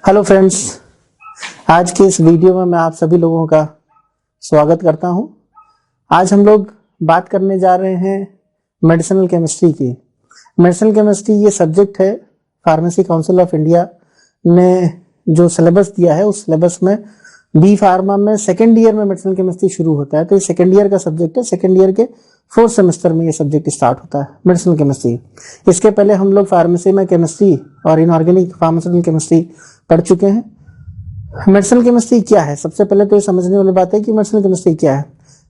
Hello friends, आज के इस वीडियो में मैं आप सभी लोगों का स्वागत करता हूं। आज हम लोग बात करने जा रहे हैं मेडिसिनल केमिस्ट्री की। मेडिसिनल केमिस्ट्री ये सब्जेक्ट है, फार्मेसी काउंसिल ऑफ इंडिया ने जो सिलेबस दिया है उस सिलेबस में बी फार्मा में सेकेंड ईयर में मेडिसिनल केमिस्ट्री शुरू होता है। तो ये सेकेंड ईयर का सब्जेक्ट है। सेकेंड ईयर के फोर्थ सेमेस्टर में ये सब्जेक्ट स्टार्ट होता है, मेडिसिनल केमिस्ट्री। इसके पहले हम लोग फार्मेसी में केमिस्ट्री और इनऑर्गेनिक फार्मास्यूटिकल केमिस्ट्री पढ़ चुके हैं। मेडिसिनल केमिस्ट्री क्या है? सबसे पहले तो ये समझने वाली बात है कि मेडिसिनल केमिस्ट्री क्या है।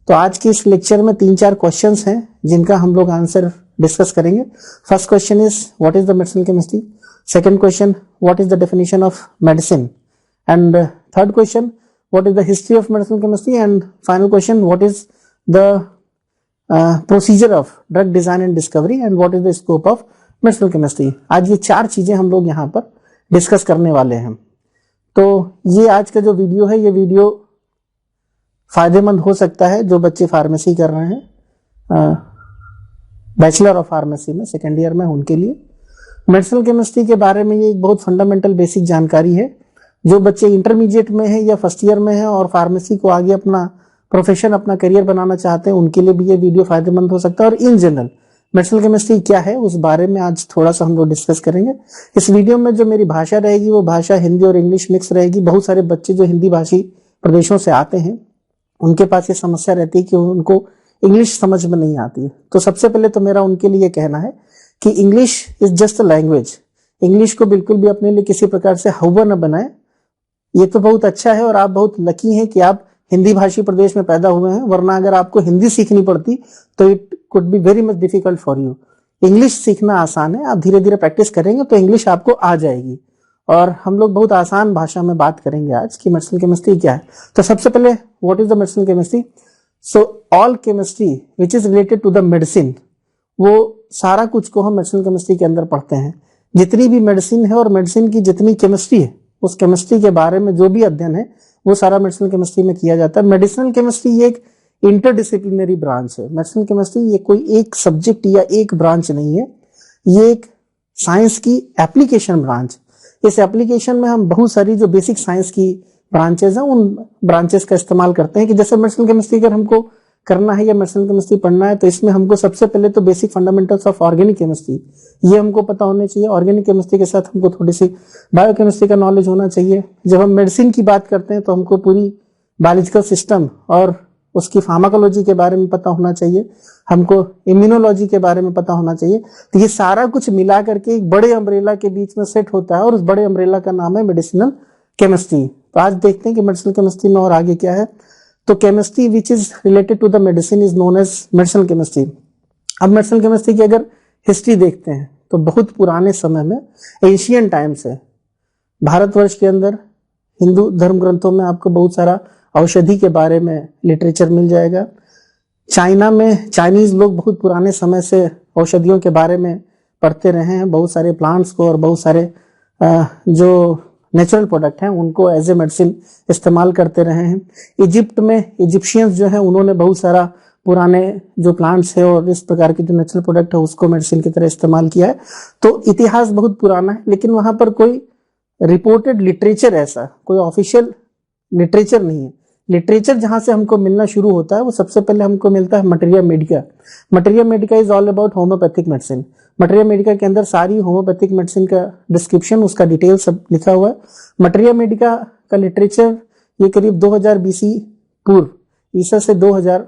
तो आज के इस लेक्चर में 3-4 क्वेश्चंस हैं जिनका हम लोग आंसर डिस्कस करेंगे। First question is what is the medicinal chemistry. Second question what is the definition of medicine. And third question what is the history of medicinal chemistry, and final question what is the procedure of drug design and discovery, and what is the scope of medicinal chemistry। आज ये 4 चीजें हम लोग यहाँ पर discuss करने वाले हैं। तो ये आज का जो वीडियो है, ये वीडियो फायदेमंद हो सकता है जो बच्चे फार्मेसी कर रहे हैं, बैचलर ऑफ फार्मेसी में सेकेंड ईयर में, उनके लिए मेडिसिनल केमिस्ट्री के बारे में ये एक बहुत फंडामेंटल बेसिक जानकारी है। जो बच्चे इंटरमीडिएट में है या फर्स्ट ईयर में है और फार्मेसी को आगे अपना प्रोफेशन, अपना करियर बनाना चाहते हैं, उनके लिए भी ये वीडियो फायदेमंद हो सकता है। और इन जनरल मेडिसिनल केमिस्ट्री क्या है उस बारे में आज थोड़ा सा हम लोग डिस्कस करेंगे। इस वीडियो में जो मेरी भाषा रहेगी वो भाषा हिंदी और इंग्लिश मिक्स रहेगी। बहुत सारे बच्चे जो हिंदी भाषी प्रदेशों से आते हैं उनके पास ये समस्या रहती है कि उनको इंग्लिश समझ में नहीं आती है। तो सबसे पहले तो मेरा उनके लिए कहना है कि English is just a language. English को बिल्कुल भी अपने लिए किसी प्रकार से हवा न बनाए। ये तो बहुत अच्छा है और आप बहुत लकी हैं कि आप हिंदी भाषी प्रदेश में पैदा हुए हैं, वरना अगर आपको हिंदी सीखनी पड़ती तो it could be very much difficult for you. English सीखना आसान है, आप धीरे धीरे प्रैक्टिस करेंगे तो इंग्लिश आपको आ जाएगी। और हम लोग बहुत आसान भाषा में बात करेंगे आज कि मेडिसिनल केमिस्ट्री क्या है। तो सबसे पहले what is the medicinal chemistry. So all chemistry which is related to the medicine, वो सारा कुछ को हम मेडिसिनल केमिस्ट्री के अंदर पढ़ते हैं। जितनी भी मेडिसिन है और मेडिसिन की जितनी केमिस्ट्री है, उस केमिस्ट्री के बारे में जो भी अध्ययन है वो सारा मेडिसिनल केमिस्ट्री में किया जाता है। मेडिसिनल केमिस्ट्री ये एक इंटरडिसिप्लिनरी ब्रांच है। मेडिसिनल केमिस्ट्री ये कोई एक सब्जेक्ट या एक ब्रांच नहीं है, ये एक साइंस की एप्लीकेशन ब्रांच। इस एप्लीकेशन में हम बहुत सारी जो बेसिक साइंस की ब्रांचेस हैं उन ब्रांचेस का इस्तेमाल करते हैं। कि जैसे मेडिसिनल केमिस्ट्री अगर हमको करना है या मेडिसिनल केमिस्ट्री पढ़ना है तो इसमें हमको सबसे पहले तो basic fundamentals of organic chemistry ये हमको पता होने चाहिए। ऑर्गेनिक केमिस्ट्री के साथ हमको थोड़ी सी बायोकेमिस्ट्री का नॉलेज होना चाहिए। जब हम मेडिसिन की बात करते हैं तो हमको पूरी बायोलॉजिकल सिस्टम और उसकी फार्माकोलॉजी के बारे में पता होना चाहिए, हमको इम्यूनोलॉजी के बारे में पता होना चाहिए। तो ये सारा कुछ मिला करके एक बड़े अम्ब्रेला के बीच में सेट होता है और उस बड़े अम्ब्रेला का नाम है मेडिसिनल केमिस्ट्री। तो आज देखते हैं कि मेडिसिनल केमिस्ट्री में और आगे क्या है। तो chemistry which is related to the medicine is known as medicinal chemistry. अब मेडिसिनल केमिस्ट्री की अगर हिस्ट्री देखते हैं तो बहुत पुराने समय में, एशियन टाइम से, भारतवर्ष के अंदर हिंदू धर्म ग्रंथों में आपको बहुत सारा औषधि के बारे में लिटरेचर मिल जाएगा। चाइना में चाइनीज लोग बहुत पुराने समय से औषधियों के बारे में पढ़ते रहे हैं। बहुत सारे प्लांट्स को और बहुत सारे जो नेचुरल प्रोडक्ट हैं उनको एज ए मेडिसिन इस्तेमाल करते रहे हैं। इजिप्ट में इजिप्शियंस जो है उन्होंने बहुत सारा पुराने जो प्लांट्स है और इस प्रकार के जो नेचुरल प्रोडक्ट है उसको मेडिसिन की तरह इस्तेमाल किया है। तो इतिहास बहुत पुराना है, लेकिन वहां पर कोई रिपोर्टेड लिटरेचर, ऐसा कोई ऑफिशियल लिटरेचर नहीं है। लिटरेचर जहां से हमको मिलना शुरू होता है वो सबसे पहले हमको मिलता है materia Medica. Materia Medica is all about homeopathic medicine. Materia Medica के अंदर सारी होम्योपैथिक मेडिसिन का डिस्क्रिप्शन, उसका डिटेल सब लिखा हुआ है। मटेरिया मेडिका का लिटरेचर ये करीब 2000 BC पूर्व, ईसा से 2000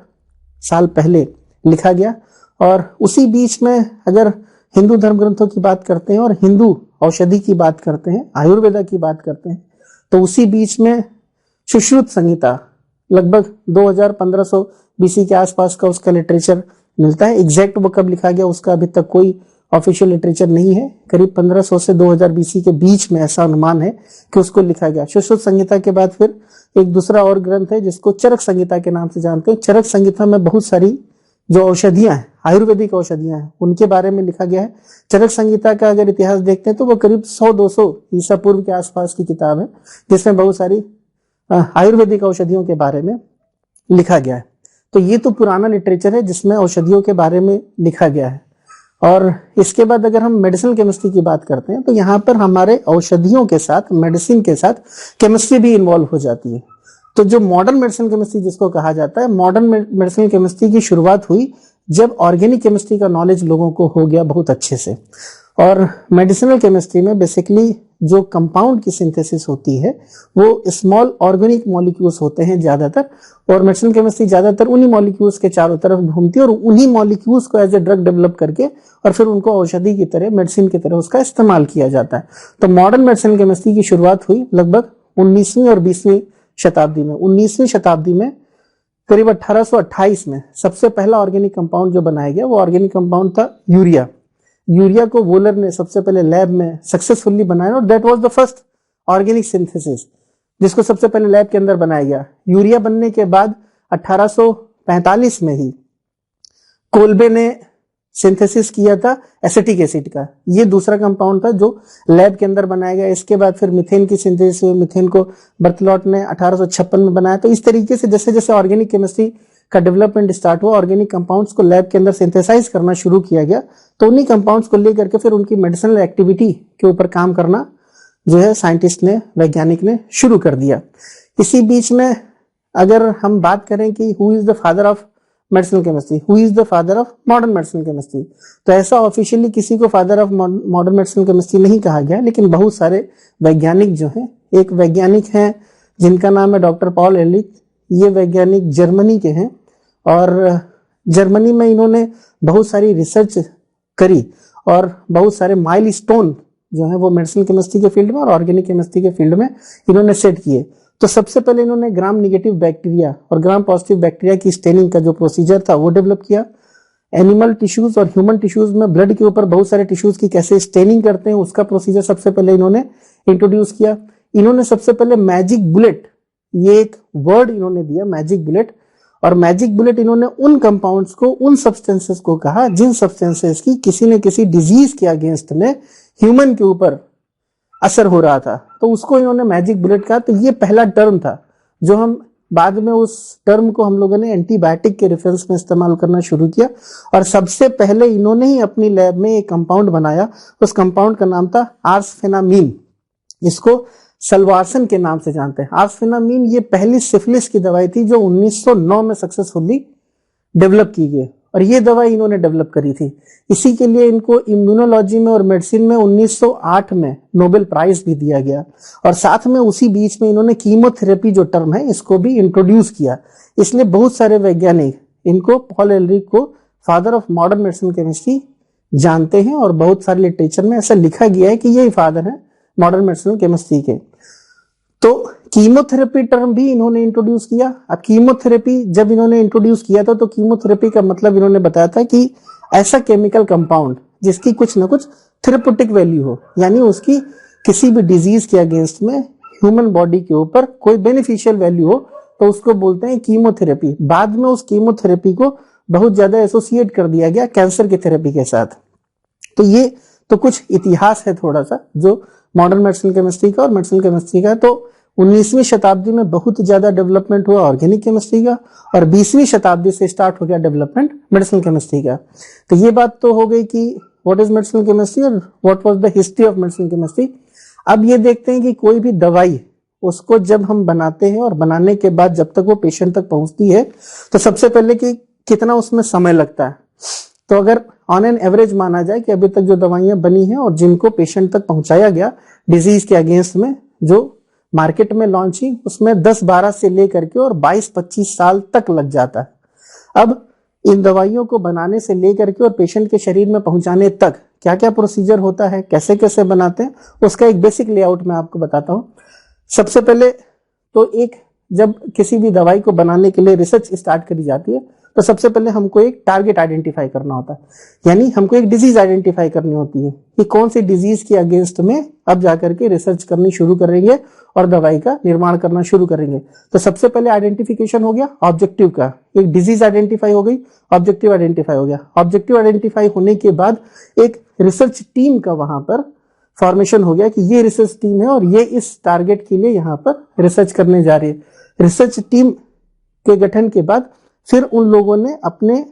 साल पहले लिखा गया। और उसी बीच में अगर हिंदू धर्म ग्रंथों की बात करते हैं और हिंदू औषधि की बात करते हैं, आयुर्वेदा की बात करते हैं, तो उसी बीच में सुश्रुत संहिता लगभग 2000-1500 BC के आसपास का उसका लिटरेचर मिलता है। एग्जैक्ट वो कब लिखा गया उसका अभी तक कोई ऑफिशियल लिटरेचर नहीं है। करीब 1500 से 2000 BC के बीच में ऐसा अनुमान है कि उसको लिखा गया। सुश्रुत संहिता के बाद फिर एक दूसरा और ग्रंथ है जिसको चरक संहिता के नाम से जानते हैं। चरक संहिता में बहुत सारी जो औषधियां हैं, आयुर्वेदिक औषधियां हैं, उनके बारे में लिखा गया है। चरक संहिता का अगर इतिहास देखते हैं तो वो करीब 100-200 ईसा पूर्व के आसपास की किताब है जिसमें बहुत सारी आयुर्वेदिक औषधियों के बारे में लिखा गया है। तो ये तो पुराना लिटरेचर है जिसमें औषधियों के बारे में लिखा गया है। और इसके बाद अगर हम मेडिसिनल केमिस्ट्री की बात करते हैं तो यहाँ पर हमारे औषधियों के साथ, मेडिसिन के साथ केमिस्ट्री भी इन्वॉल्व हो जाती है। तो जो मॉडर्न मेडिसिनल केमिस्ट्री जिसको कहा जाता है, मॉडर्न मेडिसिनल केमिस्ट्री की शुरुआत हुई जब ऑर्गेनिक केमिस्ट्री का नॉलेज लोगों को हो गया बहुत अच्छे से। और मेडिसिनल केमिस्ट्री में बेसिकली जो कंपाउंड की सिंथेसिस होती है वो स्मॉल ऑर्गेनिक मॉलिक्यूल्स होते हैं ज्यादातर, और मेडिसिनल केमिस्ट्री ज्यादातर उन्हीं मॉलिक्यूल्स के चारों तरफ घूमती है और उन्हीं मॉलिक्यूल्स को एज ए ड्रग डेवलप करके और फिर उनको औषधि की तरह, मेडिसिन की तरह उसका इस्तेमाल किया जाता है। तो मॉडर्न मेडिसिनल केमिस्ट्री की शुरुआत हुई लगभग 19वीं और 20वीं शताब्दी में। 19वीं शताब्दी में करीब 1828 में सबसे पहला ऑर्गेनिक कंपाउंड जो बनाया गया वो ऑर्गेनिक कंपाउंड था यूरिया। यूरिया को वोलर ने सबसे पहले लैब में सक्सेसफुली बनाया और that was the first organic synthesis जिसको सबसे पहले लैब के अंदर बनाया गया। यूरिया बनने के बाद 1845 में ही कोल्बे ने सिंथेसिस किया था एसिटिक एसिड का। ये दूसरा कंपाउंड था जो लैब के अंदर बनाया गया। इसके बाद फिर मीथेन की सिंथेसिस हुई। मीथेन को बर्तलॉट ने 1856 में बनाया। तो इस तरीके से जैसे जैसे ऑर्गेनिक केमिस्ट्री का डेवलपमेंट स्टार्ट हुआ, ऑर्गेनिक कंपाउंड्स को लैब के अंदर सिंथेसाइज करना शुरू किया गया। तो उन्हीं कंपाउंड्स को लेकर के फिर उनकी मेडिसिनल एक्टिविटी के ऊपर काम करना जो है साइंटिस्ट ने, वैज्ञानिक ने शुरू कर दिया। इसी बीच में अगर हम बात करें कि who is the father of medicinal chemistry, who is the father of modern medicinal chemistry, तो ऐसा ऑफिशियली किसी को father of modern medicinal chemistry नहीं कहा गया, लेकिन बहुत सारे वैज्ञानिक जो हैं, एक वैज्ञानिक हैं जिनका नाम है डॉक्टर पॉल एहरलिच। ये वैज्ञानिक जर्मनी के हैं और जर्मनी में इन्होंने बहुत सारी रिसर्च करी और बहुत सारे माइलस्टोन जो है वो मेडिसिनल केमिस्ट्री के फील्ड में और ऑर्गेनिक केमिस्ट्री के फील्ड में इन्होंने सेट किए। तो सबसे पहले इन्होंने ग्राम नेगेटिव बैक्टीरिया और ग्राम पॉजिटिव बैक्टीरिया की स्टेनिंग का जो प्रोसीजर था वो डेवलप किया। एनिमल टिश्यूज और ह्यूमन टिश्यूज में ब्लड के ऊपर बहुत सारे टिश्यूज की कैसे स्टेनिंग करते हैं उसका प्रोसीजर सबसे पहले इन्होंने इंट्रोड्यूस किया। इन्होंने सबसे पहले मैजिक बुलेट, ये एक वर्ड इन्होंने दिया मैजिक बुलेट, और मैजिक बुलेट इन्होंने उन कंपाउंड्स को, उन सब्सटेंसेस को कहा जिन सब्सटेंसेस की किसी न किसी डिजीज के अगेंस्ट में ह्यूमन के ऊपर असर हो रहा था, तो उसको इन्होंने मैजिक बुलेट कहा। तो ये पहला टर्म था जो हम बाद में उस टर्म को हम लोगों ने एंटीबायोटिक के रेफरेंस में इस्तेमाल करना शुरू किया। और सबसे पहले इन्होंने ही अपनी लैब में एक कंपाउंड बनाया, उस कंपाउंड का नाम था आर्सफेनामीन। इसको सलवारसन के नाम से जानते हैं। आर्सफेनामीन ये पहली सिफिलिस की दवाई थी जो 1909 में सक्सेसफुली डेवलप की गई, और ये दवाई इन्होंने डेवलप करी थी। इसी के लिए इनको इम्यूनोलॉजी में और मेडिसिन में 1908 में नोबेल प्राइज भी दिया गया। और साथ में उसी बीच में इन्होंने कीमोथेरेपी जो टर्म है इसको भी इंट्रोड्यूस किया। इसलिए बहुत सारे वैज्ञानिक इनको, पॉल एहरलिच को, father of modern medicine chemistry जानते हैं और बहुत सारे लिटरेचर में ऐसा लिखा गया है कि यही फादर है मॉडर्न मेडिसिनल केमिस्ट्री के। तो कीमोथेरेपी टर्म भी इन्होंने इंट्रोड्यूस किया। अब कीमोथेरेपी जब इन्होंने इंट्रोड्यूस किया था तो कीमोथेरेपी का मतलब इन्होंने बताया था कि ऐसा केमिकल कंपाउंड जिसकी कुछ ना कुछ थेरेप्यूटिक वैल्यू हो, यानी उसकी किसी भी डिजीज के अगेंस्ट में ह्यूमन बॉडी के ऊपर कोई बेनिफिशियल वैल्यू हो, तो उसको बोलते हैं कीमोथेरेपी। बाद में उस कीमोथेरेपी को बहुत ज्यादा एसोसिएट कर दिया गया कैंसर की थेरेपी के साथ। तो ये तो कुछ इतिहास है थोड़ा सा जो मॉडर्न मेडिसिनल केमिस्ट्री का और मेडिसिनल केमिस्ट्री का। तो 19वीं शताब्दी में बहुत ज्यादा डेवलपमेंट हुआ ऑर्गेनिक केमिस्ट्री का, और 20वीं शताब्दी से स्टार्ट हो गया डेवलपमेंट मेडिसिनल केमिस्ट्री का। तो ये बात तो हो गई कि व्हाट इज मेडिसिनल केमिस्ट्री और what was the history of medicinal chemistry. अब ये देखते हैं कि कोई भी दवाई उसको जब हम बनाते हैं और बनाने के बाद जब तक वो पेशेंट तक पहुंचती है तो सबसे पहले कि कितना उसमें समय लगता है। तो अगर ऑन एन एवरेज माना जाए कि अभी तक जो दवाइयां बनी हैं और जिनको पेशेंट तक पहुंचाया गया डिजीज के अगेंस्ट में, जो मार्केट में लॉन्च हुई, उसमें 10-12 से लेकर के और 22-25 साल तक लग जाता है। अब इन दवाइयों को बनाने से लेकर के और पेशेंट के शरीर में पहुंचाने तक क्या क्या प्रोसीजर होता है, कैसे कैसे बनाते हैं, उसका एक बेसिक लेआउट मैं आपको बताता हूं। सबसे पहले तो जब किसी भी दवाई को बनाने के लिए रिसर्च स्टार्ट करी जाती है तो सबसे पहले हमको एक टारगेट आइडेंटिफाई करना होता है, यानी हमको एक डिजीज आइडेंटिफाई करनी होती है कि कौन सी डिजीज के अगेंस्ट में अब जाकर के रिसर्च करनी शुरू करेंगे और दवाई का निर्माण करना शुरू करेंगे। तो सबसे पहले आइडेंटिफिकेशन हो गया ऑब्जेक्टिव का, एक डिजीज आइडेंटिफाई हो गई, ऑब्जेक्टिव आइडेंटिफाई हो गया। ऑब्जेक्टिव आइडेंटिफाई होने के बाद एक रिसर्च टीम का वहां पर फॉर्मेशन हो गया कि ये रिसर्च टीम है और ये इस टारगेट के लिए यहाँ पर रिसर्च करने जा रही है। रिसर्च टीम के गठन के बाद फिर उन लोगों ने अपने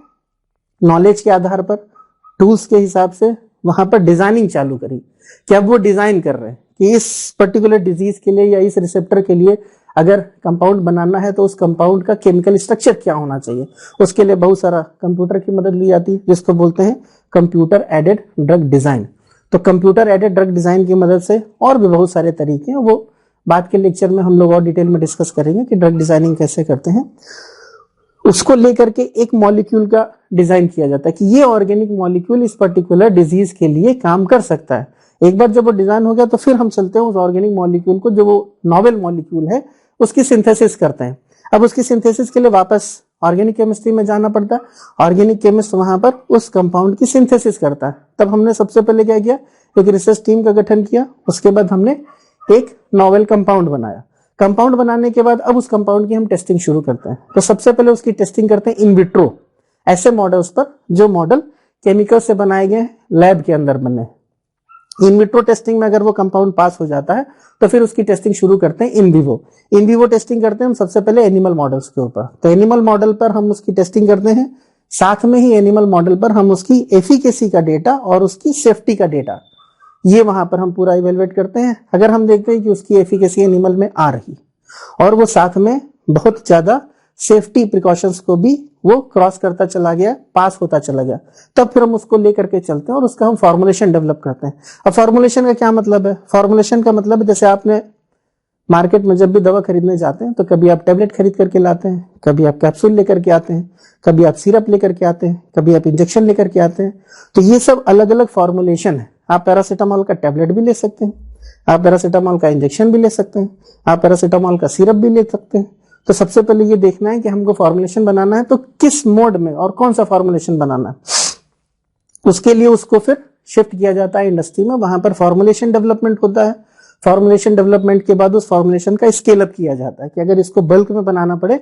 नॉलेज के आधार पर, टूल्स के हिसाब से वहां पर डिजाइनिंग चालू करी कि अब वो डिजाइन कर रहे हैं कि इस पर्टिकुलर डिजीज के लिए या इस रिसेप्टर के लिए अगर कंपाउंड बनाना है तो उस कंपाउंड का केमिकल स्ट्रक्चर क्या होना चाहिए। उसके लिए बहुत सारा कंप्यूटर की मदद ली जाती है जिसको बोलते हैं कंप्यूटर एडेड ड्रग डिजाइन। तो कंप्यूटर एडेड ड्रग डिजाइन की मदद से और भी बहुत सारे तरीके हैं, वो बाद के लेक्चर में हम लोग और डिटेल में डिस्कस करेंगे कि ड्रग डिजाइनिंग कैसे करते हैं। उसको लेकर के एक मॉलिक्यूल का डिजाइन किया जाता है कि ये ऑर्गेनिक मॉलिक्यूल इस पर्टिकुलर डिजीज के लिए काम कर सकता है। एक बार जब वो डिजाइन हो गया तो फिर हम चलते हैं उस ऑर्गेनिक मॉलिक्यूल को, जो वो नॉवेल मॉलिक्यूल है, उसकी सिंथेसिस करते हैं। अब उसकी सिंथेसिस के लिए वापस ऑर्गेनिक केमिस्ट्री में जाना पड़ता है। ऑर्गेनिक केमिस्ट वहां पर उस कंपाउंड की सिंथेसिस करता है। तब हमने सबसे पहले क्या किया, एक रिसर्च टीम का गठन किया। उसके बाद हमने एक नॉवेल कंपाउंड बनाया। कंपाउंड बनाने के बाद अब उस कंपाउंड की हम टेस्टिंग शुरू करते हैं। तो सबसे पहले उसकी टेस्टिंग करते हैं इन विट्रो, ऐसे मॉडल्स पर जो मॉडल केमिकल से बनाए गए लैब के अंदर बने। इन विट्रो टेस्टिंग में अगर वो कंपाउंड पास हो जाता है तो फिर उसकी टेस्टिंग शुरू करते हैं in vivo. In vivo testing करते हैं हम सबसे पहले एनिमल मॉडल्स के ऊपर। तो एनिमल मॉडल पर हम उसकी टेस्टिंग करते हैं, साथ में ही एनिमल मॉडल पर हम उसकी एफिकेसी का डेटा और उसकी सेफ्टी का डेटा, ये वहां पर हम पूरा इवेलुएट करते हैं। अगर हम देखते हैं कि उसकी एफिकेसी एनिमल में आ रही और वो साथ में बहुत ज्यादा सेफ्टी प्रिकॉशंस को भी वो क्रॉस करता चला गया, पास होता चला गया, तब फिर हम उसको लेकर के चलते हैं और उसका हम फॉर्मुलेशन डेवलप करते हैं। अब फॉर्मुलेशन का क्या मतलब है? फॉर्मुलेशन का मतलब है जैसे आपने मार्केट में जब भी दवा खरीदने जाते हैं तो कभी आप टेबलेट खरीद करके लाते हैं, कभी आप कैप्सूल लेकर के आते हैं, कभी आप सिरप लेकर के आते हैं, कभी आप इंजेक्शन लेकर के आते हैं। तो ये सब अलग अलग फॉर्मुलेशन है। आप पैरासीटामोल का टेबलेट भी ले सकते हैं, आप पैरासीटामोल का इंजेक्शन भी ले सकते हैं, आप पैरासीटामोल का सिरप भी ले सकते हैं। तो सबसे पहले ये देखना है कि हमको फॉर्मुलेशन बनाना है तो किस मोड में और कौन सा फॉर्मुलेशन बनाना है। उसके लिए उसको फिर शिफ्ट किया जाता है इंडस्ट्री में, वहां पर फॉर्मुलेशन डेवलपमेंट होता है। फॉर्मुलेशन डेवलपमेंट के बाद उस फॉर्मुलेशन का स्केल अप किया जाता है कि अगर इसको बल्क में बनाना पड़े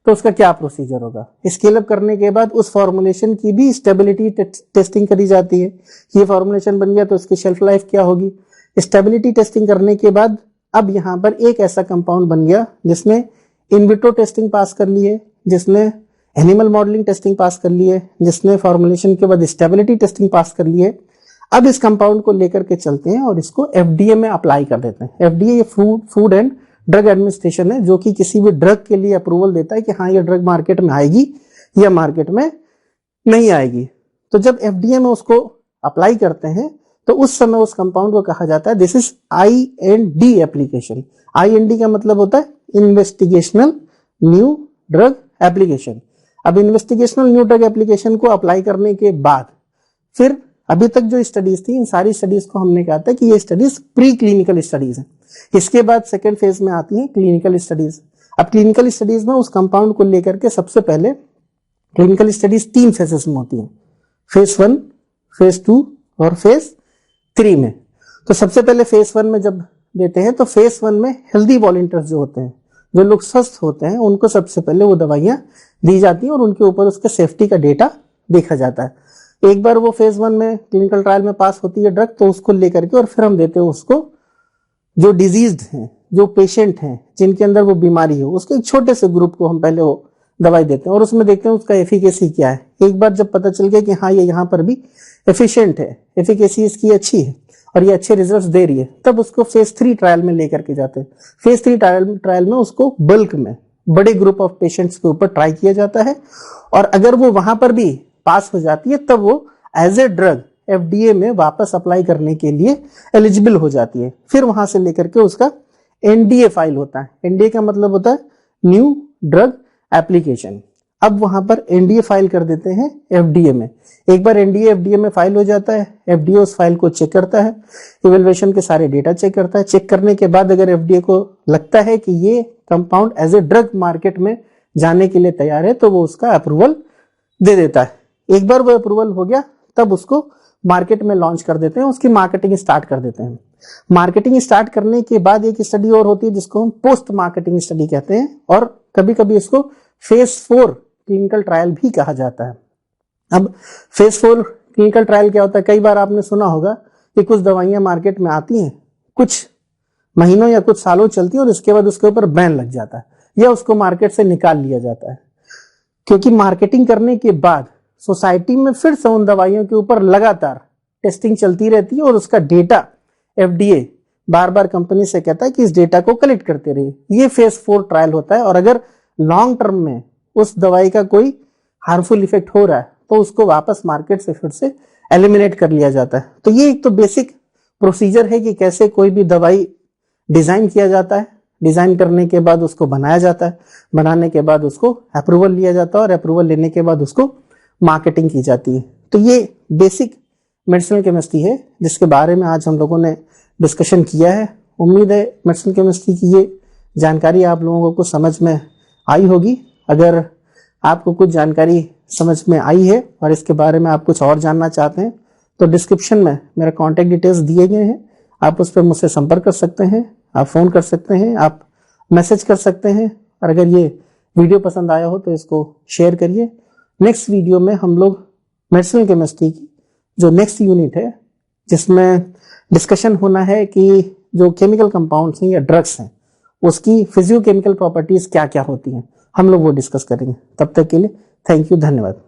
तो उसका क्या प्रोसीजर होगा। स्केल अप करने के बाद उस फॉर्मुलेशन की भी स्टेबिलिटी टेस्टिंग करी जाती है। ये फॉर्मुलेशन बन गया तो उसकी शेल्फ लाइफ क्या होगी। स्टेबिलिटी टेस्टिंग करने के बाद अब यहाँ पर एक ऐसा कंपाउंड बन गया जिसने इन विट्रो टेस्टिंग पास कर ली है, जिसने एनिमल मॉडलिंग टेस्टिंग पास कर ली है, जिसने फॉर्मुलेशन के बाद स्टेबिलिटी टेस्टिंग पास कर ली है। अब इस कंपाउंड को लेकर के चलते हैं और इसको एफडीए में अप्लाई कर देते हैं। एफडीए ये फूड एंड ड्रग एडमिनिस्ट्रेशन है, जो कि किसी भी ड्रग के लिए अप्रूवल देता है कि हाँ ये ड्रग मार्केट में आएगी या मार्केट में नहीं आएगी। तो जब एफडीए में उसको अप्लाई करते हैं तो उस समय उस कंपाउंड को कहा जाता है this is IND application. IND का मतलब होता है इन्वेस्टिगेशनल न्यू ड्रग एप्लीकेशन। अब इन्वेस्टिगेशनल न्यू ड्रग एप्लीकेशन को अप्लाई करने के बाद फिर अभी तक जो स्टडीज थी, इन सारी स्टडीज को हमने कहा था कि ये स्टडीज प्री क्लिनिकल स्टडीज हैं। इसके बाद सेकेंड फेज में आती है क्लिनिकल स्टडीज। अब क्लिनिकल स्टडीज में उस कंपाउंड को लेकर के सबसे पहले क्लिनिकल स्टडीज 3 फेजेस में होती है, फेज 1, फेज 2 और फेज 3 में। तो सबसे पहले फेज 1 में जब देते हैं तो फेज 1 में हेल्दी वॉलंटियर्स जो होते हैं, जो लोग स्वस्थ होते हैं, उनको सबसे पहले वो दवाइयां दी जाती हैं और उनके ऊपर उसके सेफ्टी का डेटा देखा जाता है। एक बार वो फेज 1 में क्लिनिकल ट्रायल में पास होती है ड्रग, तो उसको लेकर के और फिर हम देते हैं उसको जो डिजीज्ड हैं, जो पेशेंट हैं जिनके अंदर वो बीमारी हो, उसके एक छोटे से ग्रुप को हम पहले वो दवाई देते हैं और उसमें देखते हैं उसका एफिकेसी क्या है। एक बार जब पता चल गया कि हाँ ये यहाँ पर भी एफिशिएंट है, एफिकेसी इसकी अच्छी है और ये अच्छे रिजल्ट्स दे रही है, तब उसको फेज 3 ट्रायल में लेकर के जाते हैं। फेज 3 ट्रायल में उसको बल्क में बड़े ग्रुप ऑफ पेशेंट्स के ऊपर ट्राई किया जाता है और अगर वो वहां पर भी पास हो जाती है तब वो एज ए ड्रग FDA में वापस अप्लाई करने के लिए एलिजिबल हो जाती है। फिर वहां से लेकर के उसका NDA फाइल होता है। NDA का मतलब होता है न्यू ड्रग एप्लीकेशन। अब वहां पर NDA फाइल कर देते हैं FDA में। एक बार NDA FDA में फाइल हो जाता है, FDA उस फाइल को चेक करता है, इवेल्युएशन के सारे डेटा चेक करता है। चेक करने के बाद अगर FDA को लगता है कि ये compound as a drug market में जाने के लिए तैयार है तो वो उसका अप्रूवल दे देता है। एक बार वो अप्रूवल हो गया तब उसको मार्केट में लॉन्च कर देते हैं, उसकी मार्केटिंग स्टार्ट कर देते हैं। मार्केटिंग स्टार्ट करने के बाद एक स्टडी और होती है जिसको हम पोस्ट मार्केटिंग स्टडी कहते हैं और कभी कभी इसको फेज 4 क्लिनिकल ट्रायल भी कहा जाता है। अब फेज 4 क्लिनिकल ट्रायल क्या होता है? कई बार आपने सुना होगा कि कुछ दवाइयां मार्केट में आती हैं, कुछ महीनों या कुछ सालों चलती है और उसके बाद उसके ऊपर बैन लग जाता है या उसको मार्केट से निकाल लिया जाता है, क्योंकि मार्केटिंग करने के बाद सोसाइटी में फिर से उन दवाइयों के ऊपर लगातार टेस्टिंग चलती रहती है और उसका डेटा FDA बार बार कंपनी से कहता है कि इस डेटा को कलेक्ट करते रहिए। ये फेज 4 ट्रायल होता है और अगर लॉन्ग टर्म में उस दवाई का कोई हार्मफुल इफेक्ट हो रहा है तो उसको वापस मार्केट से फिर से एलिमिनेट कर लिया जाता है। तो ये एक तो बेसिक प्रोसीजर है कि कैसे कोई भी दवाई डिजाइन किया जाता है, डिजाइन करने के बाद उसको बनाया जाता है, बनाने के बाद उसको अप्रूवल लिया जाता है और अप्रूवल लेने के बाद उसको मार्केटिंग की जाती है। तो ये बेसिक मेडिसिनल केमिस्ट्री है जिसके बारे में आज हम लोगों ने डिस्कशन किया है। उम्मीद है मेडिसिनल केमिस्ट्री की ये जानकारी आप लोगों को समझ में आई होगी। अगर आपको कुछ जानकारी समझ में आई है और इसके बारे में आप कुछ और जानना चाहते हैं तो डिस्क्रिप्शन में मेरा कॉन्टैक्ट डिटेल्स दिए गए हैं, आप उस पर मुझसे संपर्क कर सकते हैं, आप फोन कर सकते हैं, आप मैसेज कर सकते हैं। और अगर ये वीडियो पसंद आया हो तो इसको शेयर करिए। नेक्स्ट वीडियो में हम लोग मेडिसिनल केमिस्ट्री की जो नेक्स्ट यूनिट है जिसमें डिस्कशन होना है कि जो केमिकल कंपाउंड्स हैं या ड्रग्स हैं उसकी फिजियोकेमिकल प्रॉपर्टीज क्या क्या होती हैं, हम लोग वो डिस्कस करेंगे। तब तक के लिए थैंक यू, धन्यवाद।